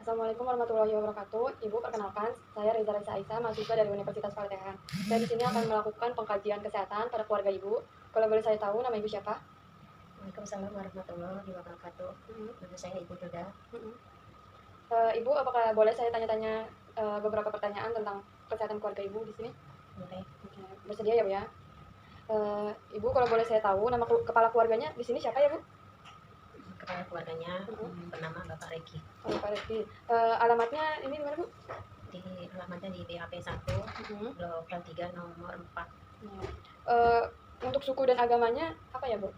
Assalamualaikum warahmatullahi wabarakatuh. Ibu, perkenalkan, saya Reza Raisa Aisyah, mahasiswa dari Universitas Paltehan. Saya di sini akan melakukan pengkajian kesehatan pada keluarga Ibu. Kalau boleh saya tahu, nama Ibu siapa? Waalaikumsalam warahmatullahi wabarakatuh. Nama saya Ibu Hilda. Ibu, apakah boleh saya tanya-tanya beberapa pertanyaan tentang kesehatan keluarga Ibu di sini? Boleh. Bersedia ya, Bu ya? Ibu, kalau boleh saya tahu, nama kepala keluarganya di sini siapa ya, Bu? Kepala keluarganya bernama Bapak Reki. Pak Reski. Alamatnya ini di mana, Bu? Di alamatnya di BHP 1, Blok L3 nomor 4. Untuk suku dan agamanya apa ya, Bu?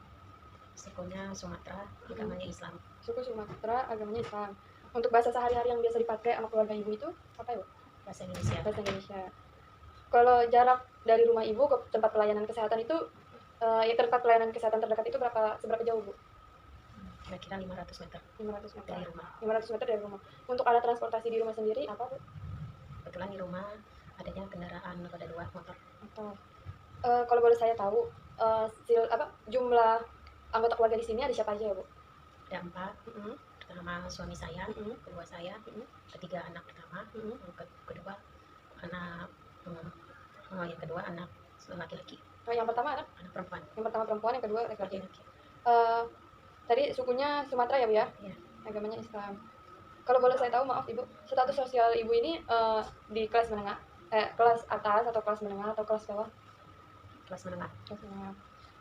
Sukunya Sumatera, agamanya Islam. Suku Sumatera, agamanya Islam. Untuk bahasa sehari-hari yang biasa dipakai sama keluarga Ibu itu apa ya, Bu? Bahasa Indonesia. Bahasa Indonesia. Kalau jarak dari rumah Ibu ke tempat pelayanan kesehatan itu, ya tempat pelayanan kesehatan terdekat itu seberapa jauh, Bu? Kira-kira 500 meter 500 meter dari rumah. 500 meter dari rumah. Untuk alat transportasi di rumah sendiri apa, Bu? Kebetulan di rumah adanya kendaraan roda 2 motor. Kalau boleh saya tahu, jumlah anggota keluarga di sini ada siapa aja ya, Bu? Ada 4. Pertama suami saya, kedua saya, ketiga anak pertama, kedua anak yang kedua anak laki-laki. Yang pertama anak perempuan. Yang pertama perempuan, yang kedua laki-laki. Tadi sukunya Sumatera ya, Bu ya? Iya. Agamanya Islam. Kalau boleh saya tahu, maaf Ibu, status sosial Ibu ini di kelas menengah, kelas atas atau kelas menengah atau kelas bawah? Kelas menengah. Kelas menengah.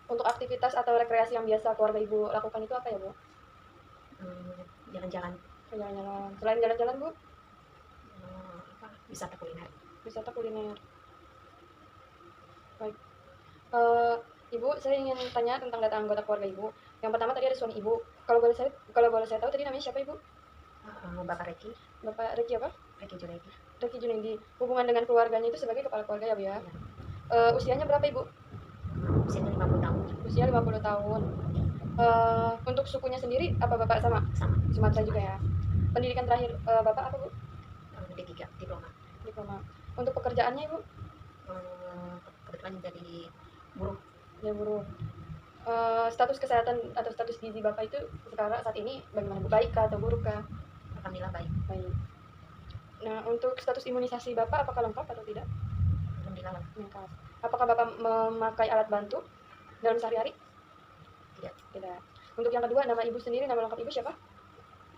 Untuk aktivitas atau rekreasi yang biasa keluarga Ibu lakukan itu apa ya, Bu? Jalan-jalan. Jalan-jalan. Selain jalan-jalan, Bu? Wisata kuliner. Wisata kuliner. Baik. Ibu, saya ingin tanya tentang data anggota keluarga Ibu. Yang pertama tadi ada suami Ibu. Kalau boleh saya tahu tadi namanya siapa, Ibu? Bapak Reki. Bapak Reki apa? Reki Junaidi. Reki Junaidi. Hubungan dengan keluarganya itu sebagai kepala keluarga ya, Bu ya? Usianya berapa, Ibu? Usianya 50 tahun. Usia 50 tahun. Untuk sukunya sendiri apa Bapak sama? Sama. Sumatera juga ya. Pendidikan terakhir Bapak apa, Bu? D3, diploma. Diploma. Untuk pekerjaannya, Ibu? Kebetulan jadi buruh. Ya, buruh. Status kesehatan atau status gizi Bapak itu sekarang saat ini bagaimana, Bu? Baik kah atau buruk kah? Alhamdulillah baik. Baik. Nah, untuk status imunisasi Bapak apakah lengkap atau tidak? Alhamdulillah lengkap. Apakah Bapak memakai alat bantu dalam sehari-hari? Tidak. Tidak. Untuk yang kedua, nama Ibu sendiri, nama lengkap Ibu siapa?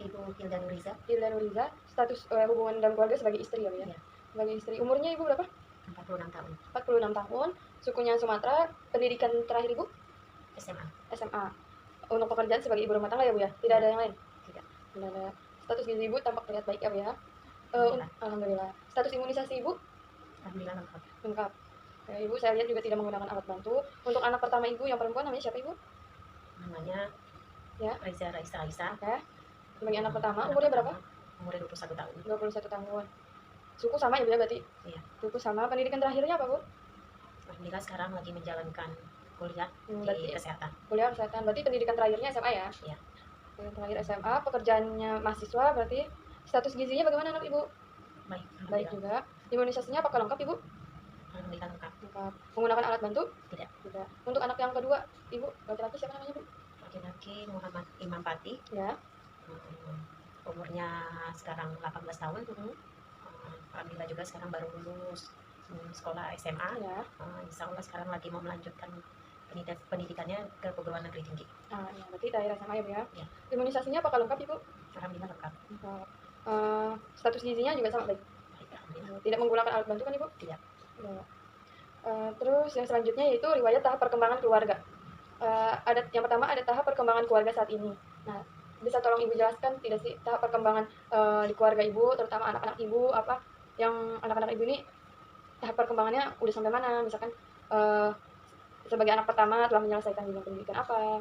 Ibu Hilda Nuriza. Hilda Nuriza. Status hubungan dalam keluarga sebagai istri ya, Bu ya? Iya. Sebagai istri. Umurnya Ibu berapa? 46 tahun. 46 tahun. Sukunya Sumatera. Pendidikan terakhir Ibu? SMA. SMA. Untuk pekerjaan sebagai ibu rumah tangga ya, Bu ya? Tidak ada yang lain? Tidak. Tidak ada. Status gizi Ibu tampak terlihat baik ya, Bu ya? Alhamdulillah. Status imunisasi Ibu? Alhamdulillah lengkap. Lengkap. Ya, Ibu saya lihat juga tidak menggunakan alat bantu. Untuk anak pertama Ibu yang perempuan namanya siapa, Ibu? Namanya Ya. Reza Raisa Aisyah. Ya. Sebagai anak pertama, umurnya berapa? Umurnya 21 tahun. 21 tahun. Suku sama ya, Bu ya, berarti? Iya. Suku sama. Pendidikan terakhirnya apa, Bu? Alhamdulillah sekarang lagi menjalankan kuliah di kesehatan. Kuliah kesehatan. Berarti pendidikan terakhirnya SMA ya? Iya. Pendidikan terakhir SMA, pekerjaannya mahasiswa berarti. Status gizinya bagaimana anak Ibu? Baik. Baik juga. Imunisasinya apakah lengkap, Ibu? Alhamdulillah lengkap. Lengkap. Menggunakan alat bantu? Tidak. Tidak. Untuk anak yang kedua, Ibu, laki-laki siapa namanya, Bu? Laki-laki Muhammad Imam Pati. Ya. Umurnya sekarang 18 tahun. Alhamdulillah juga sekarang baru lulus sekolah SMA. Ya. Insya Allah sekarang lagi mau melanjutkan pendidikannya ke perguruan negeri tinggi. Ya, berarti daerah SMA ya, Bu ya? Ya. Imunisasinya apakah lengkap, Ibu? Alhamdulillah lengkap. Status gizinya juga sama baik? Baik, alhamdulillah. Tidak menggunakan alat bantu kan, Ibu? Tidak. Terus yang selanjutnya yaitu riwayat tahap perkembangan keluarga. Yang pertama ada tahap perkembangan keluarga saat ini. Nah, bisa tolong Ibu jelaskan tidak sih tahap perkembangan di keluarga Ibu, terutama anak-anak Ibu, apa yang anak-anak Ibu ini tahap perkembangannya udah sampai mana? Misalkan sebagai anak pertama telah menyelesaikan jenjang pendidikan apa?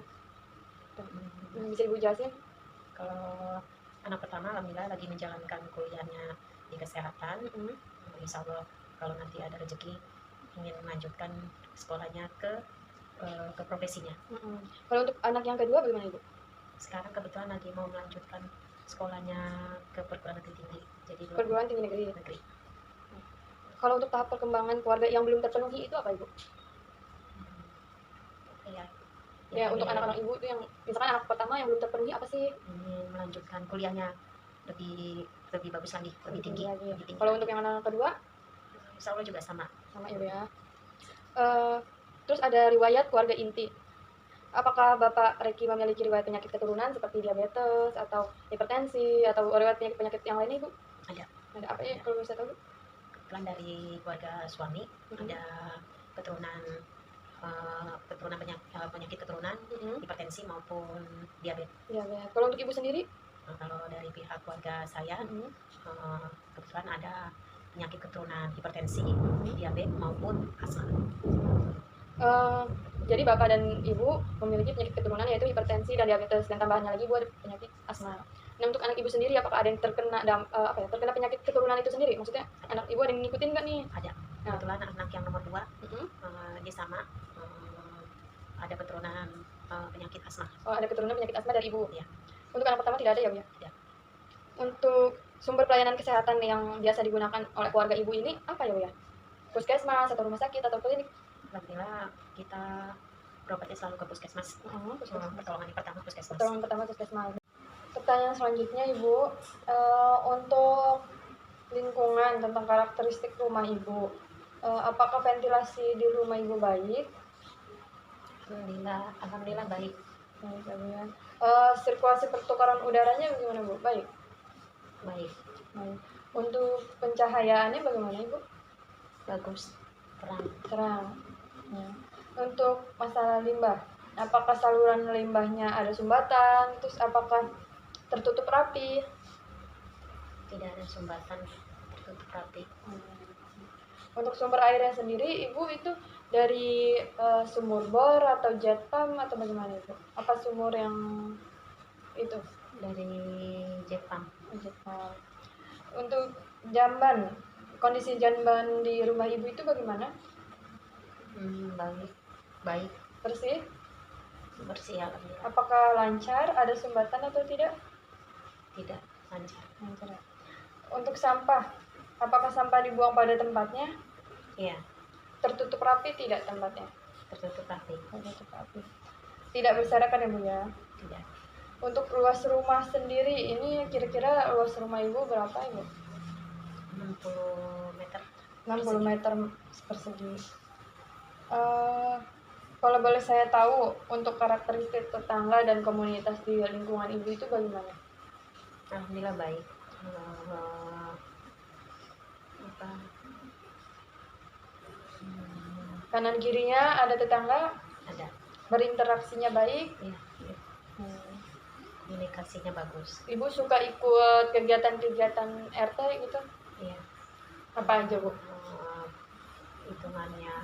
Bisa Ibu jelasin? Kalau anak pertama alhamdulillah lagi menjalankan kuliahnya di kesehatan. Insya Allah kalau nanti ada rezeki ingin melanjutkan sekolahnya ke profesinya. Kalau untuk anak yang kedua bagaimana, Ibu? Sekarang kebetulan lagi mau melanjutkan sekolahnya ke perguruan tinggi tinggi. Jadi perguruan tinggi negeri. Kalau untuk tahap perkembangan keluarga yang belum terpenuhi itu apa, Ibu? Ya, untuk anak-anak Ibu itu yang misalkan anak pertama yang belum terpenuhi apa sih? Ingin melanjutkan kuliahnya lebih lebih bagus lagi, lebih tinggi, lagi. lebih tinggi. Kalau untuk yang anak kedua, Insya Allah juga sama ya Bu ya. Terus ada riwayat keluarga inti. Apakah Bapak Reki memiliki riwayat penyakit keturunan seperti diabetes atau hipertensi atau riwayat penyakit yang lainnya, Ibu? Ada. Ada apa ya kalau bisa tahu? Kebetulan dari keluarga suami ada keturunan penyakit keturunan, hipertensi maupun diabetes. Diabetes. Kalau untuk Ibu sendiri? Kalau dari pihak keluarga saya, kebetulan ada penyakit keturunan hipertensi, diabetes maupun asma. Jadi Bapak dan Ibu memiliki penyakit keturunan yaitu hipertensi dan diabetes, dan tambahannya lagi Ibu ada penyakit asma. Nah, untuk anak Ibu sendiri apakah ada yang terkena terkena penyakit keturunan itu sendiri? Maksudnya anak Ibu ada yang ngikutin nggak nih? Ada. Kebetulan anak yang nomor 2 dia sama ada keturunan penyakit asma. Oh, ada keturunan penyakit asma dari Ibu? Ya. Untuk anak pertama tidak ada ya Bu ya? Tidak. Untuk sumber pelayanan kesehatan yang biasa digunakan oleh keluarga Ibu ini apa ya Bu ya? Puskesmas atau rumah sakit atau klinik? Alhamdulillah kita berobatnya selalu ke puskesmas. Pertolongan pertama puskesmas. Pertolongan pertama puskesmas. Pertanyaan selanjutnya Ibu, untuk lingkungan tentang karakteristik rumah Ibu, apakah ventilasi di rumah Ibu baik? Alhamdulillah baik. Baik. Sirkulasi pertukaran udaranya bagaimana Bu? Baik. Baik. Untuk pencahayaannya bagaimana Ibu? Bagus. Terang. Ya. Untuk masalah limbah, apakah saluran limbahnya ada sumbatan? Terus apakah tertutup rapi? Tidak ada sumbatan, tertutup rapi. Untuk sumber airnya sendiri, Ibu itu dari sumur bor atau jet pump atau bagaimana Ibu? Apa sumur yang itu? Dari jet pump. Untuk jamban, kondisi jamban di rumah Ibu itu bagaimana? Baik. Bersih ya, alhamdulillah. Apakah lancar? Ada sumbatan atau tidak? Tidak, lancar. Untuk sampah, apakah sampah dibuang pada tempatnya? Iya. Tertutup rapi tidak tempatnya? Tertutup rapi. Tidak berserakan ya Bu ya? Tidak. Untuk luas rumah sendiri, ini kira-kira luas rumah Ibu berapa Ibu? 60 meter. 60 meter persegi. Kalau boleh saya tahu, untuk karakteristik tetangga dan komunitas di lingkungan Ibu itu bagaimana? Alhamdulillah baik. Kanan kirinya ada tetangga? Ada. Berinteraksinya baik? Iya. Komunikasinya bagus. Ibu suka ikut kegiatan-kegiatan RT gitu? Iya. Apa aja Bu? Hitungannya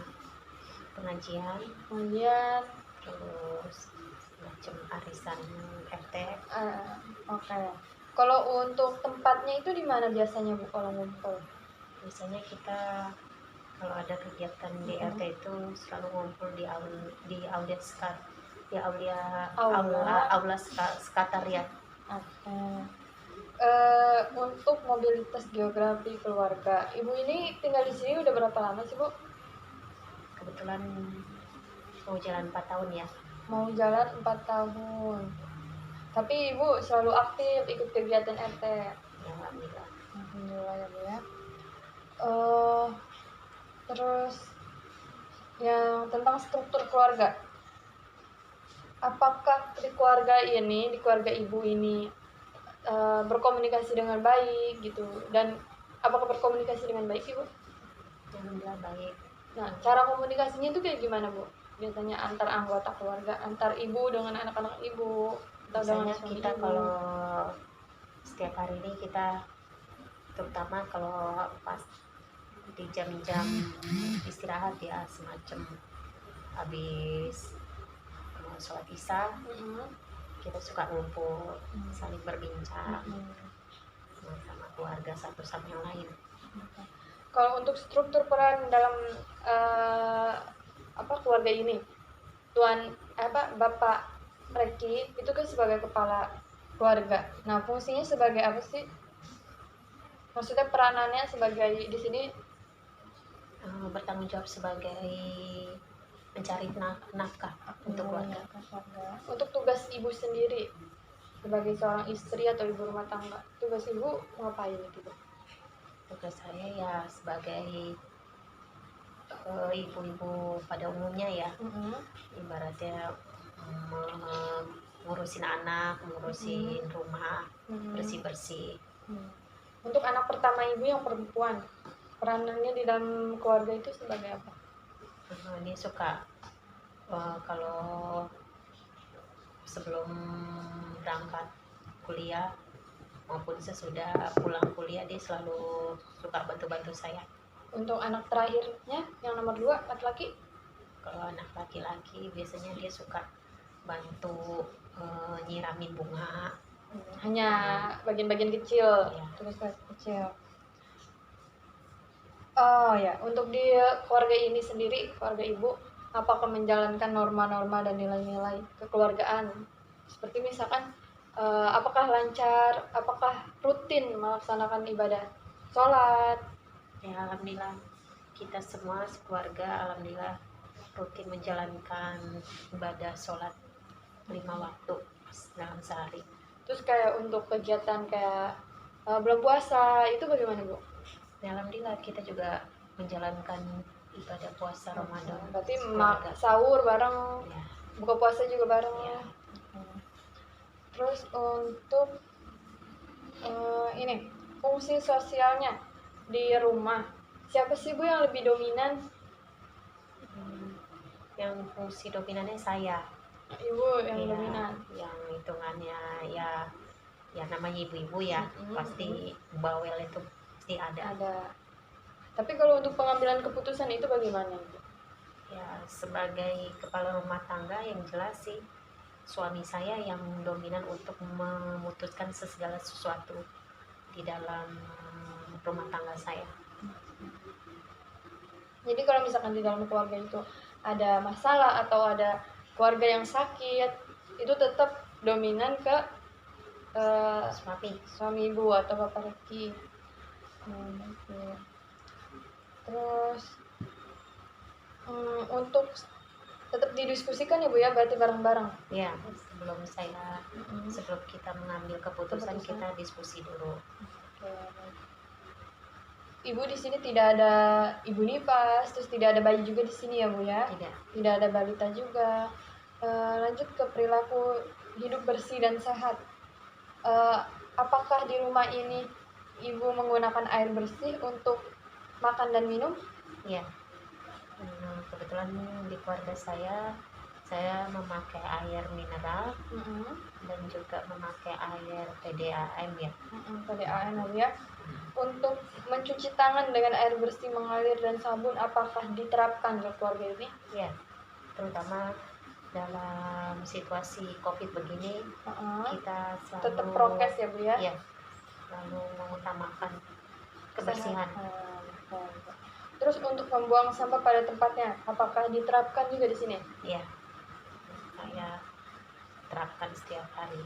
pengajian, terus macam arisan RT. Oke. Kalau untuk tempatnya itu di mana biasanya Bu kalau ngumpul? Biasanya kita kalau ada kegiatan di RT itu selalu ngumpul di aula sekretariat. Untuk mobilitas geografi keluarga, Ibu ini tinggal di sini udah berapa lama sih Bu? Kebetulan mau jalan 4 tahun ya. Mau jalan 4 tahun. Tapi Ibu selalu aktif ikut kegiatan RT. Ya, alhamdulillah. Alhamdulillah ya Bu ya. Terus yang tentang struktur keluarga, apakah di keluarga Ibu ini berkomunikasi dengan baik gitu, dan apakah berkomunikasi dengan baik Ibu? Alhamdulillah baik. Nah, cara komunikasinya itu kayak gimana Bu? Biasanya antar anggota keluarga, antar Ibu dengan anak-anak Ibu, atau dengan suami kita Ibu? Kalau setiap hari ini kita, terutama kalau pas di jam-jam istirahat ya, semacam habis sholat isya, kita suka ngumpul, saling berbincang sama keluarga satu sama yang lain. Kalau untuk struktur peran dalam keluarga ini, Bapak Reki itu kan sebagai kepala keluarga. Nah, fungsinya sebagai apa sih? Maksudnya peranannya sebagai di sini bertanggung jawab sebagai mencari nafkah untuk keluarga. Untuk tugas Ibu sendiri, sebagai seorang istri atau ibu rumah tangga, tugas ibu ngapain gitu? Tugas saya ya sebagai ibu-ibu pada umumnya ya, ibaratnya ngurusin anak, ngurusin rumah, bersih-bersih. Untuk anak pertama ibu yang perempuan, peranannya di dalam keluarga itu sebagai apa? Dia suka kalau sebelum berangkat kuliah maupun sesudah pulang kuliah dia selalu suka bantu-bantu saya. Untuk anak terakhirnya yang nomor 2 laki-laki? Kalau anak laki-laki biasanya dia suka bantu nyiramin bunga. Hanya bagian-bagian kecil, Ya. tugas kecil. Oh ya, untuk di keluarga ini sendiri, keluarga ibu, apakah menjalankan norma-norma dan nilai-nilai kekeluargaan? Seperti misalkan, apakah lancar, apakah rutin melaksanakan ibadah sholat? Ya, alhamdulillah kita semua sekeluarga alhamdulillah rutin menjalankan ibadah sholat 5 waktu dalam sehari. Terus kayak untuk kegiatan kayak bulan puasa itu bagaimana Bu? Ya, alhamdulillah kita juga menjalankan ibadah puasa Ramadan. Berarti sekeluarga. sahur bareng, Ya. buka puasa juga bareng. Ya. Terus untuk ini fungsi sosialnya di rumah, siapa sih Bu yang lebih dominan? Yang fungsi dominannya saya. Ibu yang Ya, dominan. yang hitungannya ya namanya ibu-ibu ya, pasti bawel itu pasti ada. Tapi kalau untuk pengambilan keputusan itu bagaimana Bu? Ya, sebagai kepala rumah tangga yang jelas sih suami saya yang dominan untuk memutuskan segala sesuatu di dalam rumah tangga saya. Jadi kalau misalkan di dalam keluarga itu ada masalah atau ada keluarga yang sakit, itu tetap dominan ke suami ibu atau bapak Riki. Terus untuk tetap didiskusikan ya Bu ya, berarti bareng-bareng. Ya, sebelum kita mengambil keputusan kita diskusi dulu. Ibu di sini tidak ada ibu nifas, terus tidak ada bayi juga di sini ya Bu ya? Tidak ada balita juga. Lanjut ke perilaku hidup bersih dan sehat. Apakah di rumah ini ibu menggunakan air bersih untuk makan dan minum? Iya. Kebetulan di keluarga saya memakai air mineral dan juga memakai air PDAM ya. PDAM ya. Untuk mencuci tangan dengan air bersih mengalir dan sabun, apakah diterapkan di keluarga ini? Ya, terutama dalam situasi COVID begini, kita selalu tetap prokes ya Bu ya? Iya, selalu mengutamakan kebersihan. Terus untuk membuang sampah pada tempatnya, apakah diterapkan juga di sini? Iya, saya terapkan setiap hari.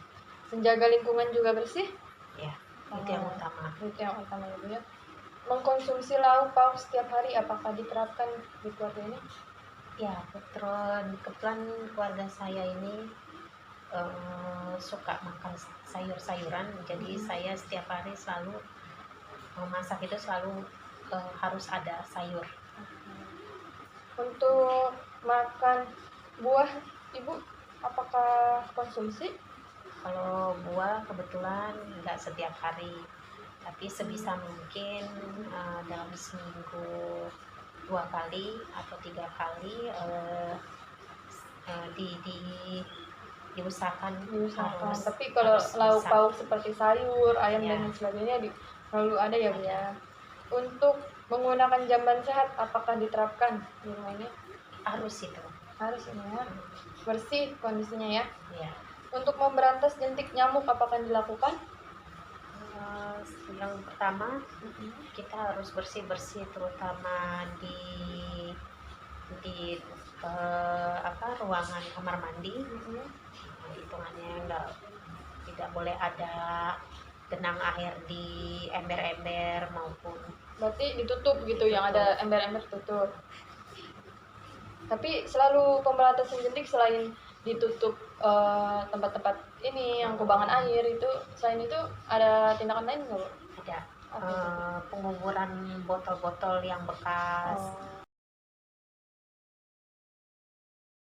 Menjaga lingkungan juga bersih? Iya, itu yang utama. Itu yang utama ya Bu ya. Mengkonsumsi lauk pauk setiap hari, apakah diterapkan di keluarga ini? Ya, kebetulan keluarga saya ini suka makan sayur-sayuran, jadi saya setiap hari selalu memasak itu selalu harus ada sayur. Untuk makan buah, Ibu apakah konsumsi? Kalau buah kebetulan nggak setiap hari, tapi sebisa mungkin dalam seminggu 2 kali atau 3 kali diusahakan. Tapi kalau lauk pauk seperti sayur, ayam dan sebagainya selalu ada ya Bu ya. Untuk menggunakan jamban sehat, apakah diterapkan di rumah ini? Harus itu. Harus ini ya. Bersih kondisinya ya. Iya. Untuk memberantas jentik nyamuk, apakah dilakukan? Yang pertama kita harus bersih-bersih, terutama di ruangan kamar mandi. Hitungannya tidak boleh ada genang air di ember-ember maupun. Berarti ditutup gitu, yang ada ember-ember tutup. Tapi selalu pemberantasan jentik selain ditutup tempat-tempat ini yang kubangan air itu. Selain itu ada tindakan lain nggak, Bu? Ada Apa itu? penguburan botol-botol yang bekas, Oh.